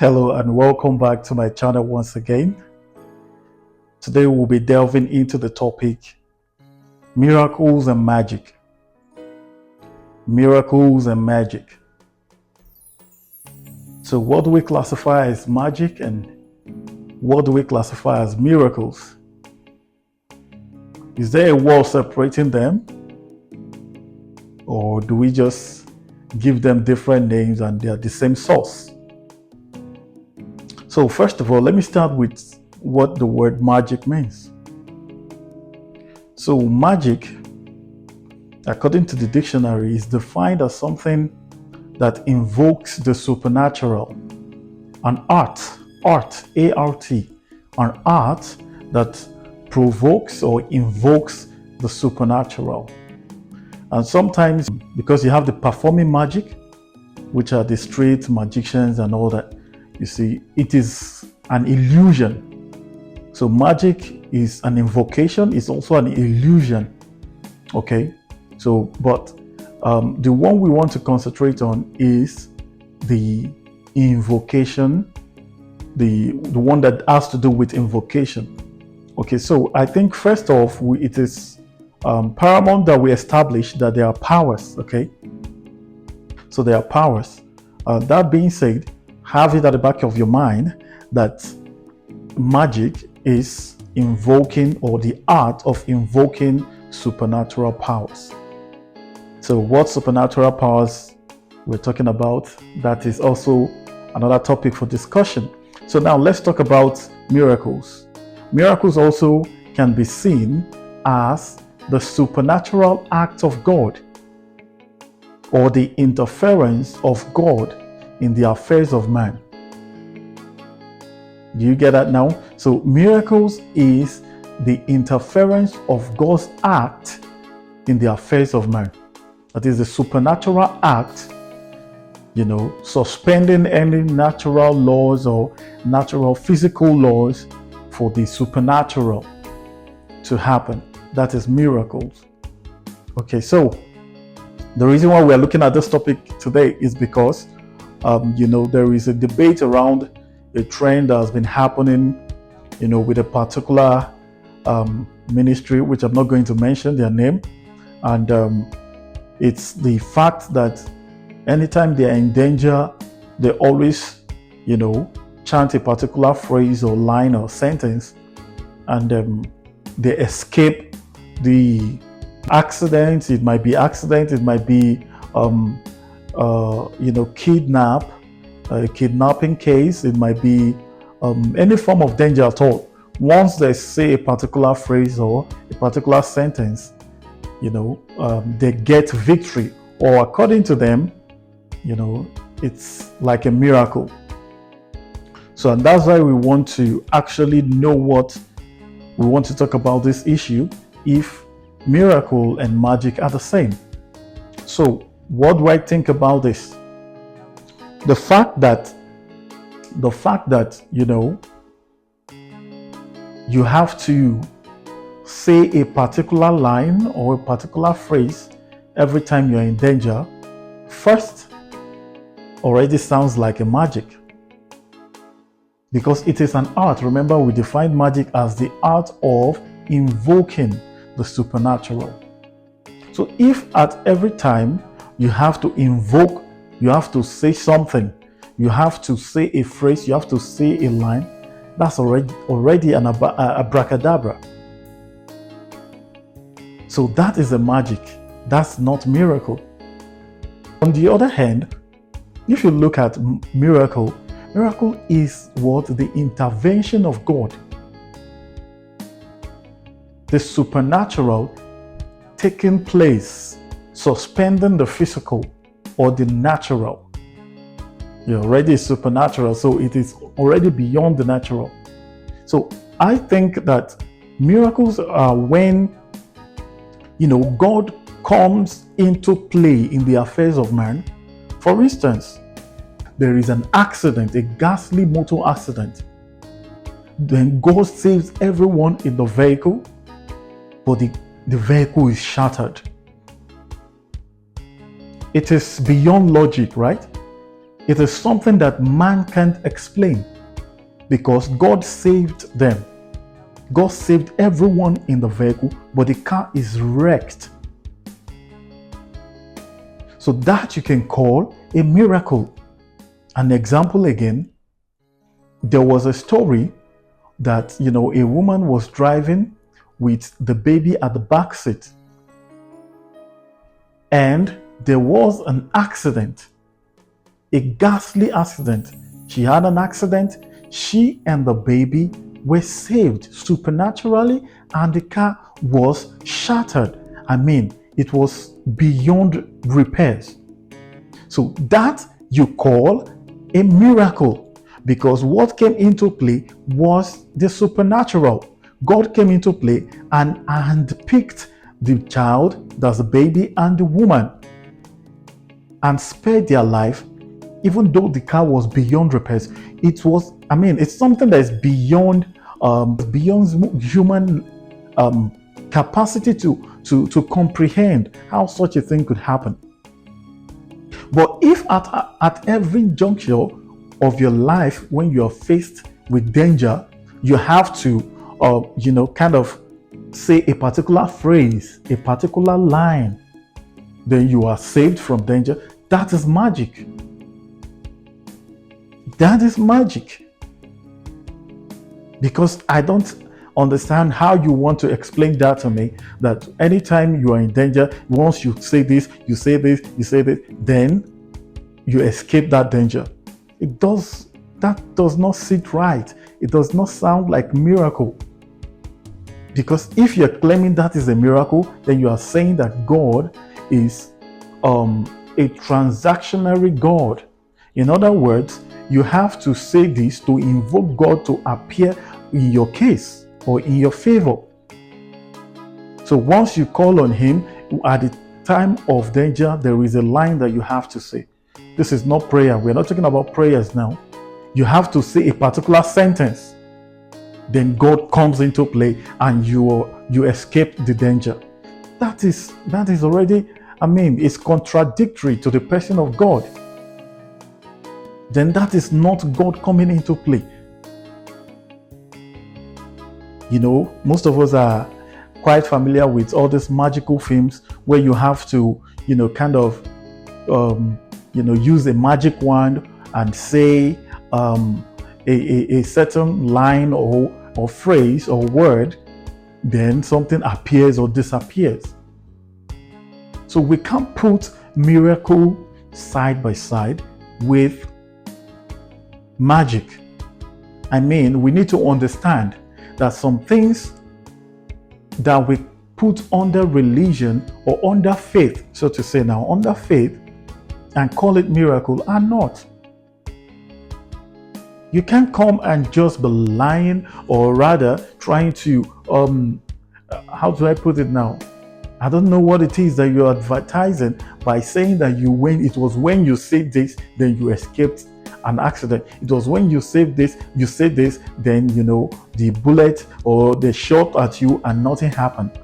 Hello and welcome back to my channel once again. Today we'll be delving into the topic miracles and magic. Miracles and magic. So what do we classify as magic and what do we classify as miracles? Is there a wall separating them? Or do we just give them different names and they are the same source? So first of all, let me start with what the word magic means. So magic, according to the dictionary, is defined as something that invokes the supernatural. An art, A-R-T, an art that provokes or invokes the supernatural. And sometimes, because you have the performing magic, which are the street magicians and all that, you see, it is an illusion. So magic is an invocation, it's also an illusion. Okay, so but the one we want to concentrate on is the invocation, the one that has to do with invocation. Okay, so I think first off, it is paramount that we establish that there are powers. Okay, so there are powers. That being said, have it at the back of your mind that magic is invoking, or the art of invoking, supernatural powers. So what supernatural powers we're talking about, that is also another topic for discussion. So now let's talk about miracles. Miracles also can be seen as the supernatural act of God, or the interference of God in the affairs of man. Do you get that now? So miracles is the interference of God's act in the affairs of man. That is the supernatural act, suspending any natural laws or natural physical laws for the supernatural to happen. That is miracles. Okay, so the reason why we are looking at this topic today is because there is a debate around a trend that has been happening, with a particular ministry, which I'm not going to mention their name. And it's the fact that anytime they are in danger, they always, chant a particular phrase or line or sentence, and they escape the accident. It might be accident, it might be kidnapping case, it might be any form of danger at all. Once they say a particular phrase or a particular sentence, they get victory, or according to them, it's like a miracle. So, and that's why we want to actually know what we want to talk about this issue, if miracle and magic are the same. So what do I think about this? The fact that you have to say a particular line or a particular phrase every time you're in danger, first already sounds like a magic, because it is an art. Remember, we defined magic as the art of invoking the supernatural. So if at every time you have to invoke, you have to say something, you have to say a phrase, you have to say a line, that's already an abracadabra. So that is a magic. That's not miracle. On the other hand, if you look at miracle is what? The intervention of God. The supernatural taking place, suspending the physical or the natural. You're already supernatural, so it is already beyond the natural. So I think that miracles are when, God comes into play in the affairs of man. For instance, there is an accident, a ghastly motor accident. Then God saves everyone in the vehicle, but the vehicle is shattered. It is beyond logic, right? It is something that man can't explain because God saved them. God saved everyone in the vehicle, but the car is wrecked. So that you can call a miracle. An example again, there was a story that, a woman was driving with the baby at the back seat. And there was an accident, a ghastly accident. She had an accident. She and the baby were saved supernaturally, and the car was shattered. It was beyond repairs. So that you call a miracle, because what came into play was the supernatural. God came into play and handpicked the child, that's the baby, and the woman, and spared their life, even though the car was beyond repairs. It was, it's something that is beyond human capacity to comprehend how such a thing could happen. But if at every juncture of your life, when you are faced with danger, you have to, kind of say a particular phrase, a particular line, then you are saved from danger. That is magic. That is magic. Because I don't understand how you want to explain that to me, that anytime you are in danger, once you say this, you say this, you say this, then you escape that danger. That does not sit right. It does not sound like miracle. Because if you're claiming that is a miracle, then you are saying that God is a transactionary God. In other words, you have to say this to invoke God to appear in your case or in your favor. So once you call on Him at the time of danger, there is a line that you have to say. This is not prayer. We're not talking about prayers now. You have to say a particular sentence. Then God comes into play and you escape the danger. That is already, it's contradictory to the person of God. Then that is not God coming into play. Most of us are quite familiar with all these magical films where you have to, use a magic wand and say a certain line or phrase or word, then something appears or disappears. So we can't put miracle side by side with magic. We need to understand that some things that we put under religion or under faith, so to say now, under faith, and call it miracle are not. You can't come and just be lying, or rather trying to, how do I put it now? I don't know what it is that you're advertising by saying that it was when you said this, then you escaped an accident. It was when you said this, then the bullet or the shot at you and nothing happened.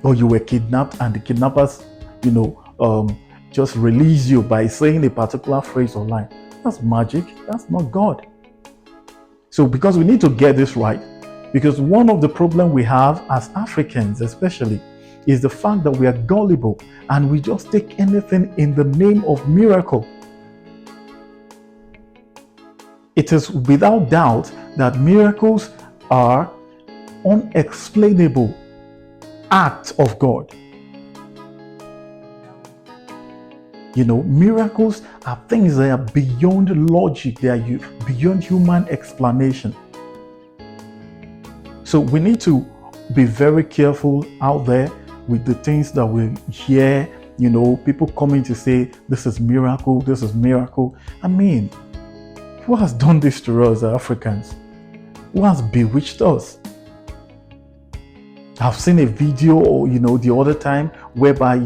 Or you were kidnapped and the kidnappers, just release you by saying a particular phrase or line. That's magic. That's not God. So because we need to get this right, because one of the problems we have as Africans especially is the fact that we are gullible and we just take anything in the name of miracle. It is without doubt that miracles are unexplainable acts of God. Miracles are things that are beyond logic, they are beyond human explanation. So we need to be very careful out there with the things that we hear, people coming to say, this is miracle, this is miracle. Who has done this to us, Africans? Who has bewitched us? I've seen a video, the other time whereby,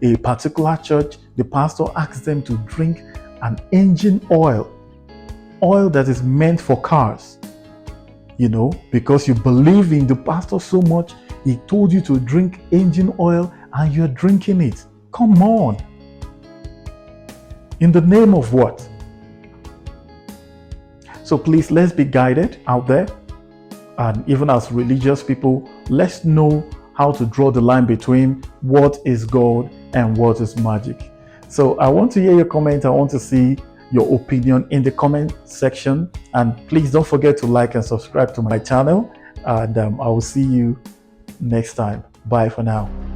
a particular church, the pastor asked them to drink an engine oil that is meant for cars. Because you believe in the pastor so much, he told you to drink engine oil and you're drinking it. Come on. In the name of what? So please, let's be guided out there. And even as religious people, let's know how to draw the line between what is God and what is magic. So I want to hear your comment. I want to see your opinion in the comment section. And please don't forget to like and subscribe to my channel. And I will see you next time. Bye for now.